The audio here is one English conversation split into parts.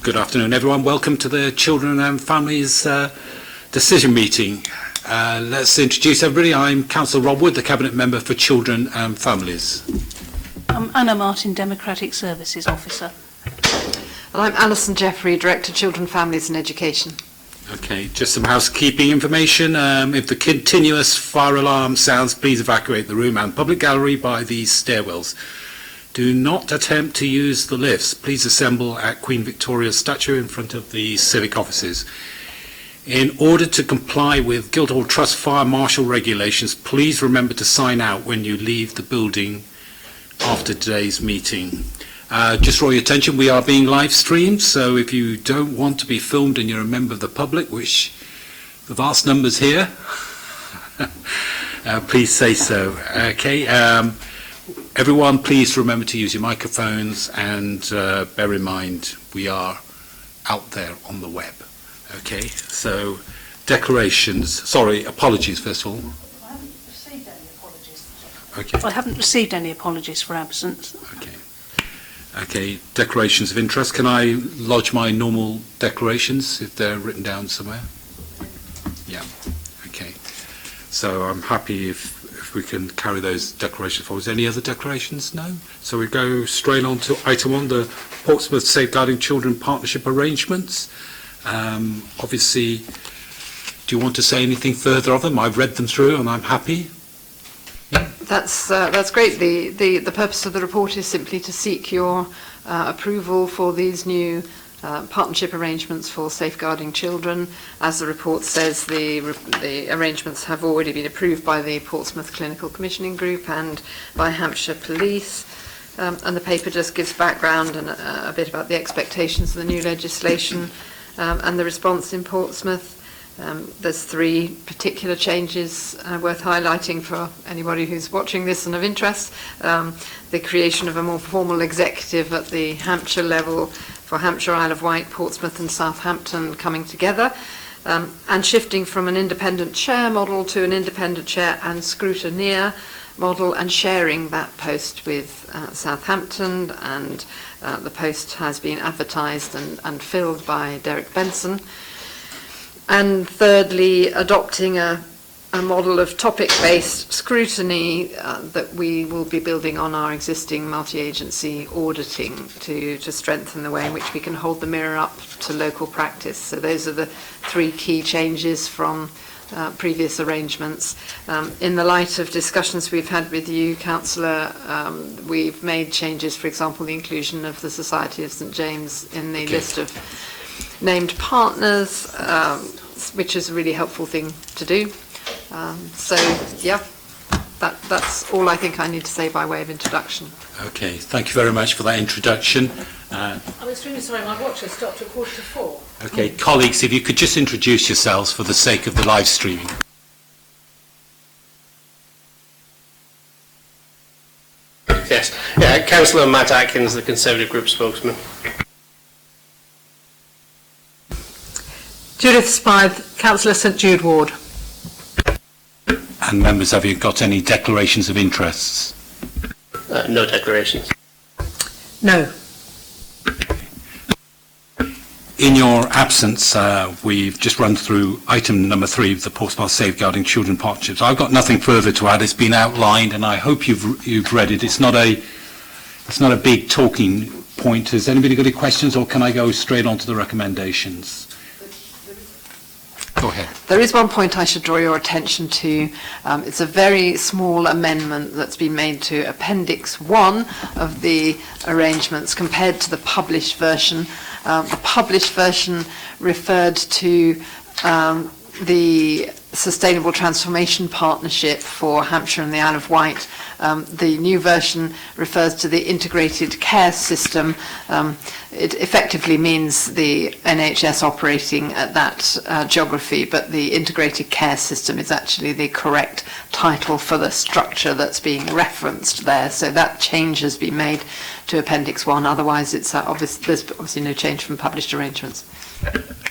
Good afternoon, everyone. Welcome to the Children and Families Decision Meeting. Let's introduce everybody. I'm Councillor Rob Wood, the Cabinet Member for Children and Families. I'm Anna Martin, Democratic Services Officer. And I'm Alison Jeffrey, Director Children, Families and Education. Okay, just some housekeeping information. If the continuous fire alarm sounds, please evacuate the room and public gallery by the stairwells. Do not attempt to use the lifts. Please assemble at Queen Victoria's statue in front of the civic offices. In order to comply with Guildhall Trust Fire Marshal regulations, please remember to sign out when you leave the building after today's meeting. Just draw your attention, we are being live streamed, so if you don't want to be filmed and you're a member of the public, which the vast numbers here, please say so. Okay. Everyone, please remember to use your microphones and bear in mind we are out there on the web. Okay, so declarations. Sorry, apologies first of all. I haven't received any apologies. Okay. I haven't received any apologies for absence. Okay. Okay, declarations of interest. Can I lodge my normal declarations if they're written down somewhere? Yeah. Okay. So I'm happy if we can carry those declarations forward. Any other declarations? No? So we go straight on to item 1, the Portsmouth Safeguarding Children Partnership Arrangements. Obviously, do you want to say anything further of them? I've read them through and I'm happy. Yeah. That's great. The purpose of the report is simply to seek your approval for these new partnership arrangements for safeguarding children. As the report says, the arrangements have already been approved by the Portsmouth Clinical Commissioning Group and by Hampshire Police. And the paper just gives background and a bit about the expectations of the new legislation and the response in Portsmouth. There's 3 particular changes worth highlighting for anybody who's watching this and of interest. The creation of a more formal executive at the Hampshire level for Hampshire, Isle of Wight, Portsmouth and Southampton coming together, and shifting from an independent chair model to an independent chair and scrutineer model, and sharing that post with Southampton, and the post has been advertised and filled by Derek Benson. And thirdly, adopting a model of topic-based scrutiny that we will be building on our existing multi-agency auditing to strengthen the way in which we can hold the mirror up to local practice. So those are the 3 key changes from previous arrangements. In the light of discussions we've had with you, Councillor, we've made changes, for example, the inclusion of the Society of St James in the list of named partners, which is a really helpful thing to do. So, yeah, that's all I think I need to say by way of introduction. Okay, thank you very much for that introduction. I'm extremely sorry, my watch has stopped at 3:45. Okay, colleagues, if you could just introduce yourselves for the sake of the live streaming. Yes, Councillor Matt Atkins, the Conservative Group spokesman. Judith Spyth, Councillor St Jude Ward. And members, have you got any declarations of interests? No declarations. No. In your absence, we've just run through item number 3 of the Portsmouth Safeguarding Children Partnerships. I've got nothing further to add. It's been outlined, and I hope you've read it. It's not a big talking point. Has anybody got any questions, or can I go straight on to the recommendations? Go ahead. There is one point I should draw your attention to. It's a very small amendment that's been made to Appendix 1 of the arrangements compared to the published version. The published version referred to the Sustainable Transformation Partnership for Hampshire and the Isle of Wight. The new version refers to the Integrated Care System. It effectively means the NHS operating at that geography, but the Integrated Care System is actually the correct title for the structure that's being referenced there. So that change has been made to Appendix 1. Otherwise, it's there's obviously no change from published arrangements.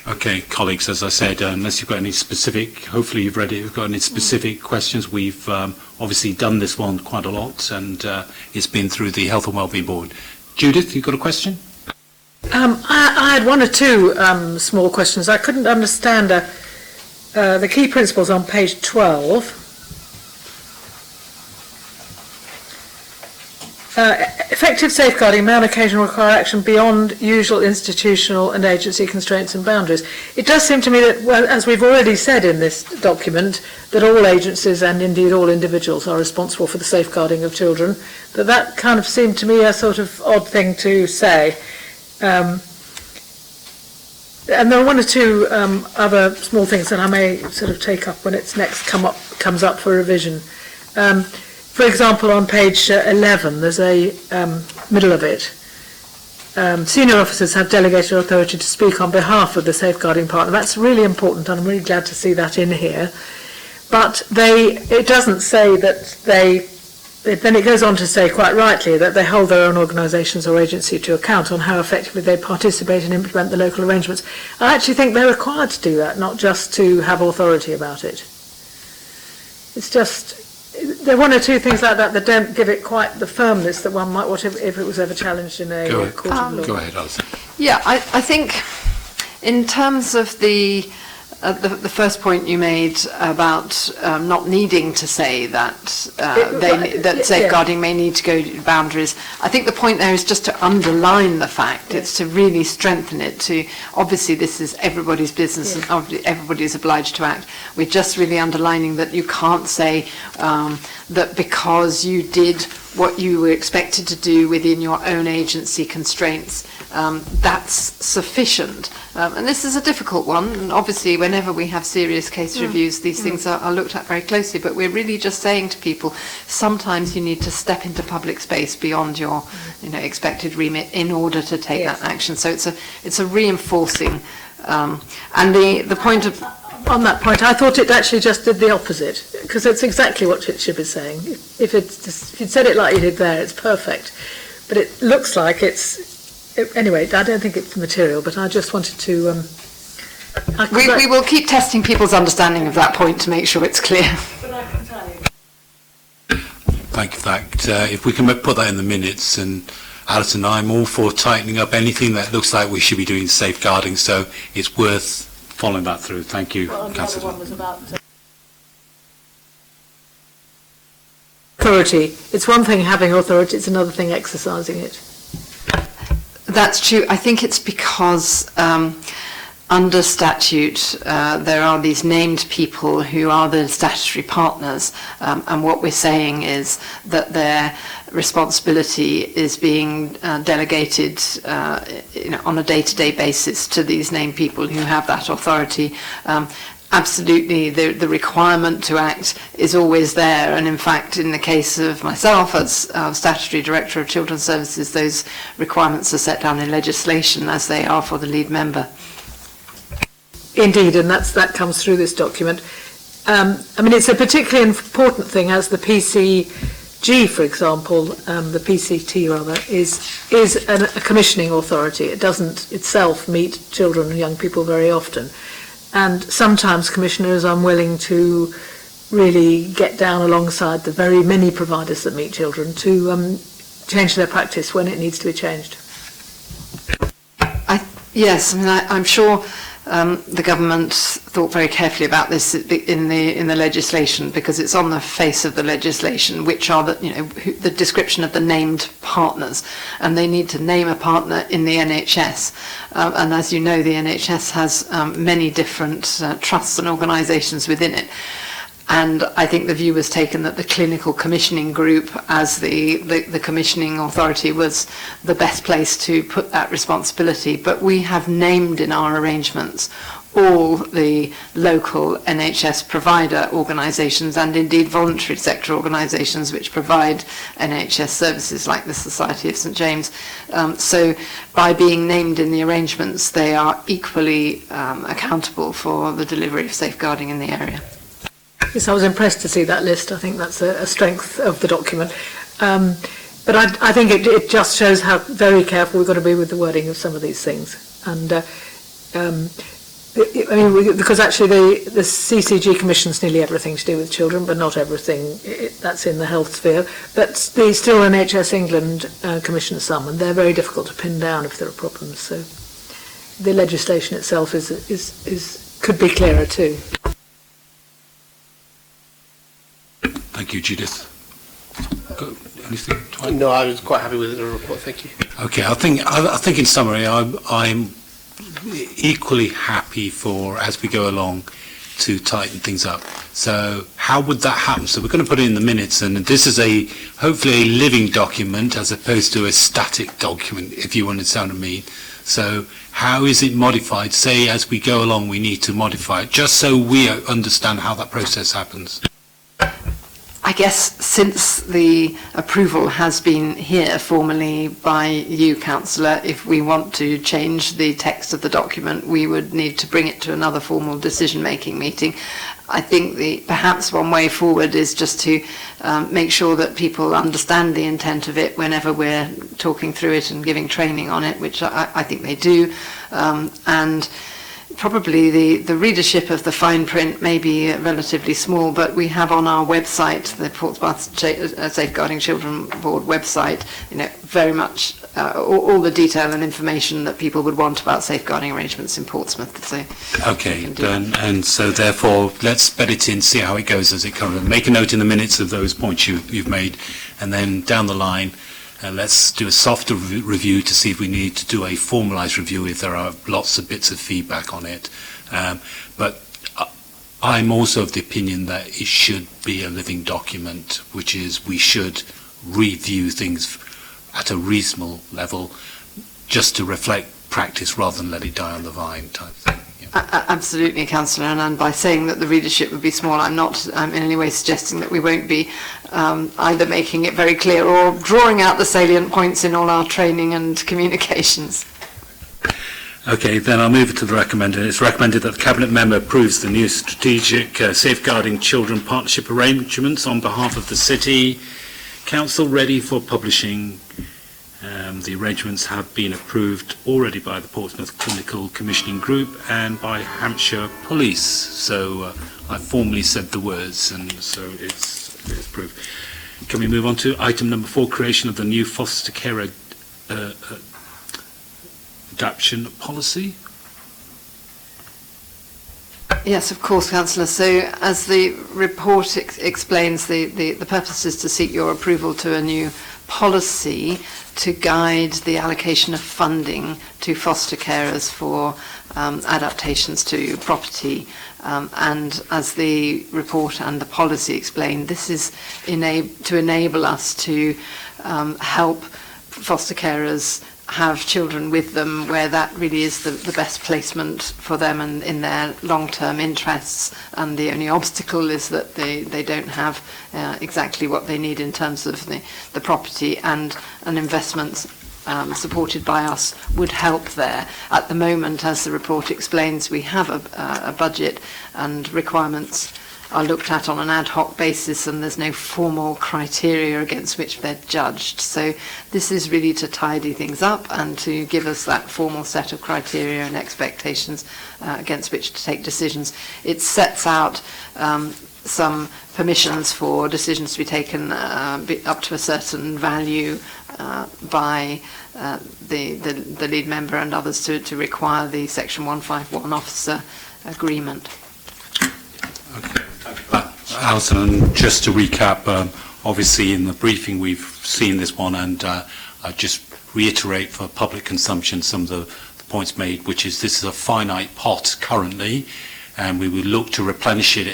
Okay, colleagues, as I said, unless you've got any specific, hopefully you've read it, you've got any specific questions, we've obviously done this one quite a lot, and it's been through the Health and Wellbeing Board. Judith, you've got a question? I had one or two small questions. I couldn't understand the key principles on page 12. Effective safeguarding may on occasion require action beyond usual institutional and agency constraints and boundaries. It does seem to me that, well, as we've already said in this document, that all agencies and indeed all individuals are responsible for the safeguarding of children, that kind of seemed to me a sort of odd thing to say. And there are one or two other small things that I may sort of take up when it's next comes up for revision. For example, on page 11, there's a middle of it. Senior officers have delegated authority to speak on behalf of the safeguarding partner. That's really important, and I'm really glad to see that in here. But it doesn't say that then it goes on to say quite rightly that they hold their own organisations or agency to account on how effectively they participate and implement the local arrangements. I actually think they're required to do that, not just to have authority about it. It's just, there are one or two things like that that don't give it quite the firmness that one might want if it was ever challenged in a court of law. Go ahead, Alison. Yeah, I think in terms of the first point you made about not needing to say that safeguarding may need to go to boundaries, I think the point there is just to underline the fact. It's to really strengthen it. To obviously this is everybody's business and everybody is obliged to act. We're just really underlining that you can't say that because you did what you were expected to do within your own agency constraints, that's sufficient. And this is a difficult one, and obviously whenever we have serious case reviews, these things are looked at very closely, but we're really just saying to people, sometimes you need to step into public space beyond your expected remit in order to take that action. So it's a reinforcing, and the point of... On that point, I thought it actually just did the opposite, because it's exactly what it should be saying. If you'd said it like you did there, it's perfect. But it looks like anyway, I don't think it's material, but I just wanted to... We will keep testing people's understanding of that point to make sure it's clear. Thank you for that. If we can put that in the minutes, and Alison, I'm all for tightening up anything that looks like we should be doing safeguarding, so it's worth following that through. Thank you, Councillor. One was about authority. It's one thing having authority, it's another thing exercising it. That's true. I think it's because under statute there are these named people who are the statutory partners, and what we're saying is that their responsibility is being delegated on a day-to-day basis to these named people who have that authority. Absolutely, the requirement to act is always there, and in fact, in the case of myself as Statutory Director of Children's Services, those requirements are set down in legislation as they are for the lead member. Indeed, and that comes through this document. I mean, it's a particularly important thing as the PCG, for example, the PCT rather, is a commissioning authority. It doesn't itself meet children and young people very often. And sometimes commissioners are unwilling to really get down alongside the very many providers that meet children to change their practice when it needs to be changed. Yes, I mean, I'm sure the government thought very carefully about this in the legislation, because it's on the face of the legislation, which are the description of the named partners, and they need to name a partner in the NHS. And as you know, the NHS has many different trusts and organisations within it. And I think the view was taken that the clinical commissioning group as the commissioning authority was the best place to put that responsibility. But we have named in our arrangements all the local NHS provider organisations and indeed voluntary sector organisations which provide NHS services like the Society of St James. So by being named in the arrangements, they are equally accountable for the delivery of safeguarding in the area. Yes, I was impressed to see that list. I think that's a strength of the document. But I think it just shows how very careful we've got to be with the wording of some of these things. And Because actually the CCG commissions nearly everything to do with children, but not everything. That's in the health sphere. But the still NHS England commission some, and they're very difficult to pin down if there are problems. So the legislation itself could be clearer too. Thank you, Judith. Got anything to add? No, I was quite happy with the report, thank you. Okay, I think in summary, I'm equally happy for, as we go along, to tighten things up. So how would that happen? So we're going to put it in the minutes, and this is hopefully a living document as opposed to a static document, if you understand what I mean. So how is it modified? Say as we go along we need to modify it, just so we understand how that process happens. I guess since the approval has been here formally by you, Councillor, if we want to change the text of the document, we would need to bring it to another formal decision-making meeting. I think perhaps one way forward is just to make sure that people understand the intent of it whenever we're talking through it and giving training on it, which I think they do, and probably the readership of the fine print may be relatively small, but we have on our website, the Portsmouth Safeguarding Children Board website, very much all the detail and information that people would want about safeguarding arrangements in Portsmouth. So okay, done. And so therefore, let's bed it in, see how it goes as it comes. Make a note in the minutes of those points you've made, and then down the line, let's do a softer review to see if we need to do a formalised review if there are lots of bits of feedback on it. But I'm also of the opinion that it should be a living document, which is we should review things at a reasonable level just to reflect practice rather than let it die on the vine type thing. Absolutely, Councillor, and by saying that the readership would be small, I'm not in any way suggesting that we won't be either making it very clear or drawing out the salient points in all our training and communications. Okay, then I'll move it to the recommended. It's recommended that the Cabinet member approves the new strategic Safeguarding Children partnership arrangements on behalf of the City Council, ready for publishing. The arrangements have been approved already by the Portsmouth Clinical Commissioning Group and by Hampshire Police. So I formally said the words, and so it's approved. Can we move on to item number 4, creation of the new foster care adoption policy? Yes, of course, Councillor. So as the report explains, the purpose is to seek your approval to a new policy to guide the allocation of funding to foster carers for adaptations to property. And as the report and the policy explain, this is to enable us to help foster carers have children with them where that really is the best placement for them and in their long-term interests, and the only obstacle is that they don't have exactly what they need in terms of the property, and an investment supported by us would help there. At the moment, as the report explains, we have a budget, and requirements are looked at on an ad hoc basis, and there's no formal criteria against which they're judged. So this is really to tidy things up and to give us that formal set of criteria and expectations against which to take decisions. It sets out some permissions for decisions to be taken up to a certain value by the lead member and others to require the Section 151 officer agreement. Okay. Alison, and just to recap, obviously in the briefing we've seen this one, and I just reiterate for public consumption some of the points made, which is this is a finite pot currently, and we will look to replenish it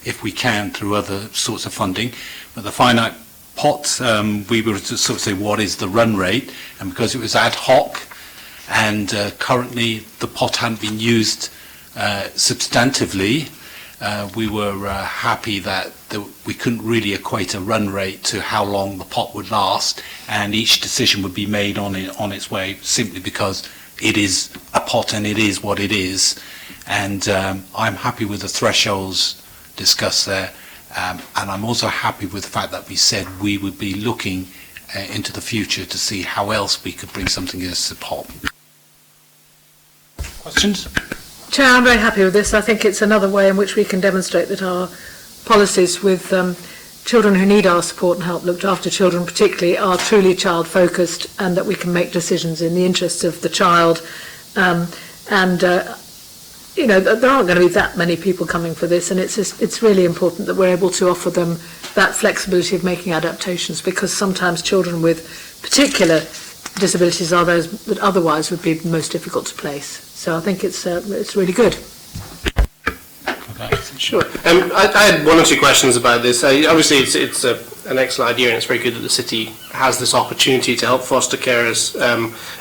if we can through other sorts of funding. But the finite pot, we were to sort of say what is the run rate, and because it was ad hoc and currently the pot hadn't been used substantively, we were happy that we couldn't really equate a run rate to how long the pot would last, and each decision would be made on its way, simply because it is a pot and it is what it is. And I'm happy with the thresholds discussed there, and I'm also happy with the fact that we said we would be looking into the future to see how else we could bring something as a pot. Questions? Chair, I'm very happy with this. I think it's another way in which we can demonstrate that our policies with children who need our support and help, looked after children particularly, are truly child-focused, and that we can make decisions in the interests of the child. You know, there aren't going to be that many people coming for this, and it's really important that we're able to offer them that flexibility of making adaptations, because sometimes children with particular disabilities are those that otherwise would be most difficult to place. So I think it's really good. Sure. I had one or two questions about this. Obviously, it's an excellent idea, and it's very good that the city has this opportunity to help foster carers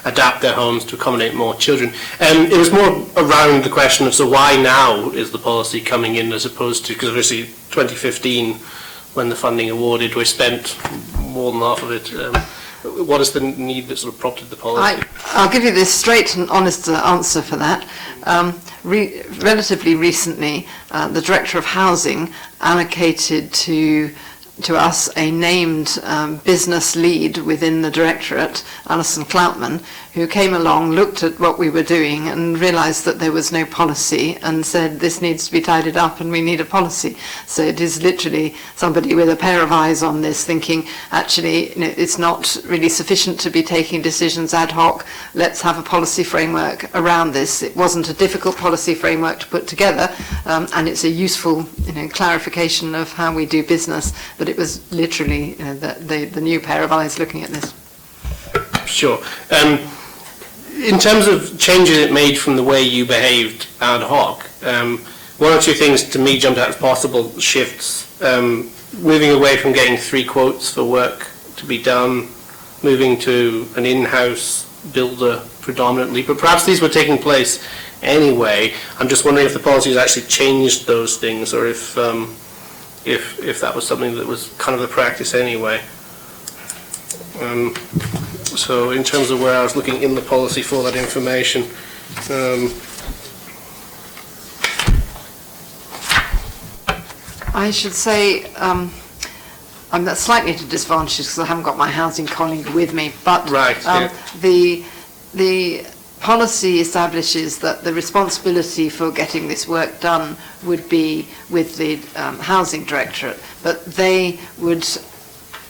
adapt their homes to accommodate more children. It was more around the question of, so why now is the policy coming in, as opposed to, because obviously 2015, when the funding awarded, we spent more than half of it. What is the need that sort of prompted the policy? I'll give you this straight and honest answer for that. Relatively recently, the Director of Housing allocated to us a named business lead within the Directorate, Alison Cloutman, who came along, looked at what we were doing and realised that there was no policy, and said this needs to be tidied up and we need a policy. So it is literally somebody with a pair of eyes on this, thinking, actually, you know, it's not really sufficient to be taking decisions ad hoc. Let's have a policy framework around this. It wasn't a difficult policy framework to put together, and it's a useful, you know, clarification of how we do business. But it was literally, you know, the new pair of eyes looking at this. Sure. In terms of changes it made from the way you behaved ad hoc, one or two things to me jumped out as possible shifts. Moving away from getting 3 quotes for work to be done, moving to an in-house builder predominantly, but perhaps these were taking place anyway. I'm just wondering if the policy has actually changed those things, or if that was something that was kind of the practice anyway. So in terms of where I was looking in the policy for that information, I should say I'm slightly at a disadvantage because I haven't got my housing colleague with me, but right, yeah. the policy establishes that the responsibility for getting this work done would be with the Housing Directorate, but they would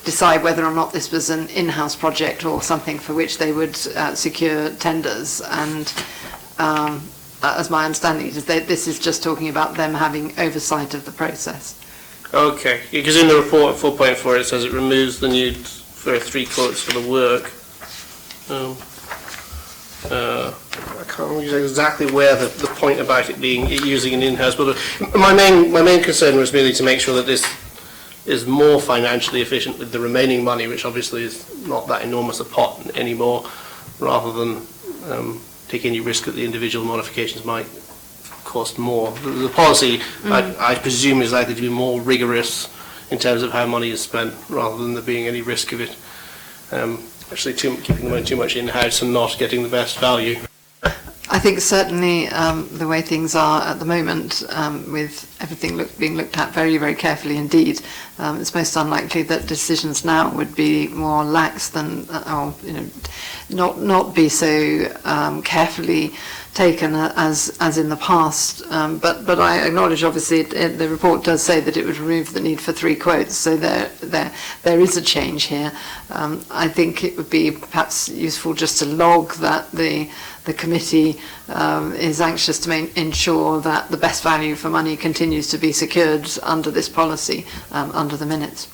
decide whether or not this was an in-house project or something for which they would secure tenders. And as my understanding is, this is just talking about them having oversight of the process. Okay, because in the report 4.4 it says it removes the need for 3 quotes for the work. I can't remember exactly where the point about it being using an in-house builder. My main concern was really to make sure that this is more financially efficient with the remaining money, which obviously is not that enormous a pot anymore, rather than take any risk that the individual modifications might cost more. The policy, I presume, is likely to be more rigorous in terms of how money is spent, rather than there being any risk of it actually keeping the money too much in-house and not getting the best value. I think certainly the way things are at the moment, with everything being looked at very, very carefully indeed, it's most unlikely that decisions now would be more lax than, or you know, not be so carefully taken as in the past. But I acknowledge, obviously, the report does say that it would remove the need for 3 quotes. So there is a change here. I think it would be perhaps useful just to log that the committee is anxious to ensure that the best value for money continues to be secured under this policy, under the minutes.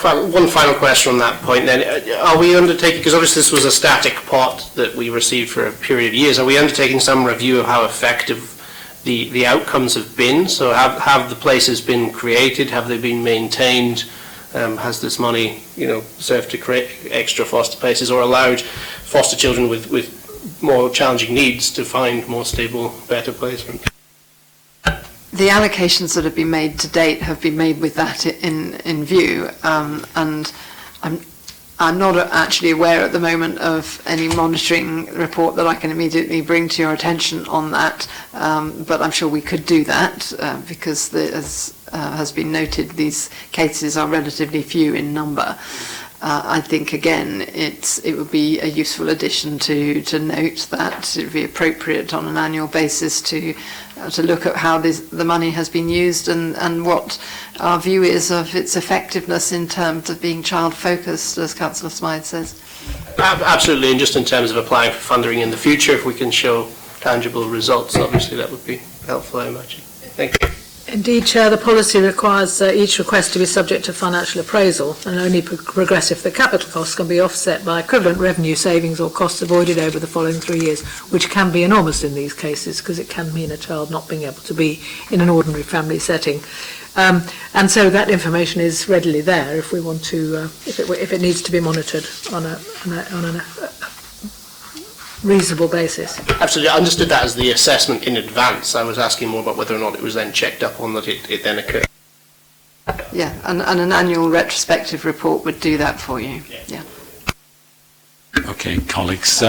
One final question on that point then. Are we undertaking, because obviously this was a static pot that we received for a period of years, are we undertaking some review of how effective the outcomes have been? So have the places been created? Have they been maintained? Has this money, you know, served to create extra foster places, or allowed foster children with more challenging needs to find more stable, better placement? The allocations that have been made to date have been made with that in view, and I'm not actually aware at the moment of any monitoring report that I can immediately bring to your attention on that, but I'm sure we could do that because, as has been noted, these cases are relatively few in number. I think, again, it would be a useful addition to note that it would be appropriate on an annual basis to look at how the money has been used and what our view is of its effectiveness in terms of being child-focused, as Councillor Smythe says. Absolutely, and just in terms of applying for funding in the future, if we can show tangible results, obviously that would be helpful, I imagine. Thank you. Indeed, Chair, the policy requires each request to be subject to financial appraisal and only progress if the capital costs can be offset by equivalent revenue savings or costs avoided over the following 3 years, which can be enormous in these cases because it can mean a child not being able to be in an ordinary family setting. And so that information is readily there if we want to, if it needs to be monitored on a reasonable basis. Absolutely, I understood that as the assessment in advance. I was asking more about whether or not it was then checked up on that it then occurred. Yeah, and an annual retrospective report would do that for you. Yeah. Okay, colleagues.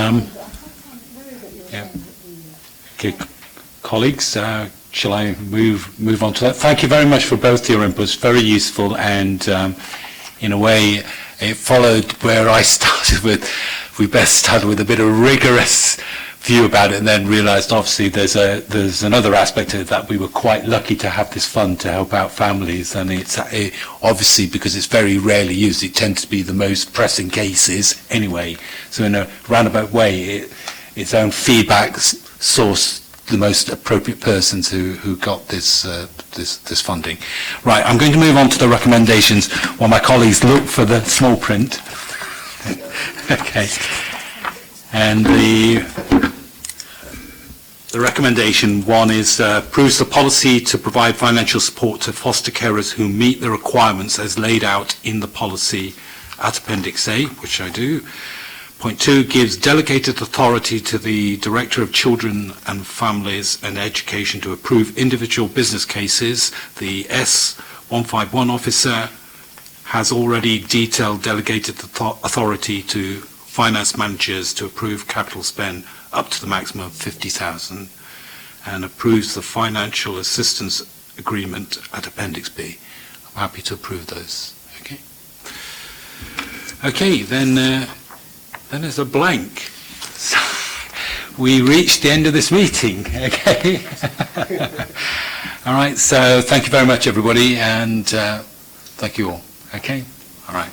Okay, colleagues. Shall I move on to that? Thank you very much for both your inputs. Very useful, and in a way, it followed where I started with. We best started with a bit of rigorous view about it, and then realised obviously there's another aspect of it, that we were quite lucky to have this fund to help out families, and it's obviously because it's very rarely used, it tends to be the most pressing cases anyway. So in a roundabout way, its own feedback source the most appropriate persons who got this funding. Right, I'm going to move on to the recommendations while my colleagues look for the small print. Okay, and the recommendation one is approves the policy to provide financial support to foster carers who meet the requirements as laid out in the policy at Appendix A, which I do. Point 2 gives delegated authority to the Director of Children and Families and Education to approve individual business cases. The S151 officer has already detailed delegated authority to finance managers to approve capital spend up to the maximum of 50,000 and approves the financial assistance agreement at Appendix B. I'm happy to approve those. Okay. Okay, then there's a blank. So we reached the end of this meeting. Okay. All right. So thank you very much, everybody, and thank you all. Okay. All right.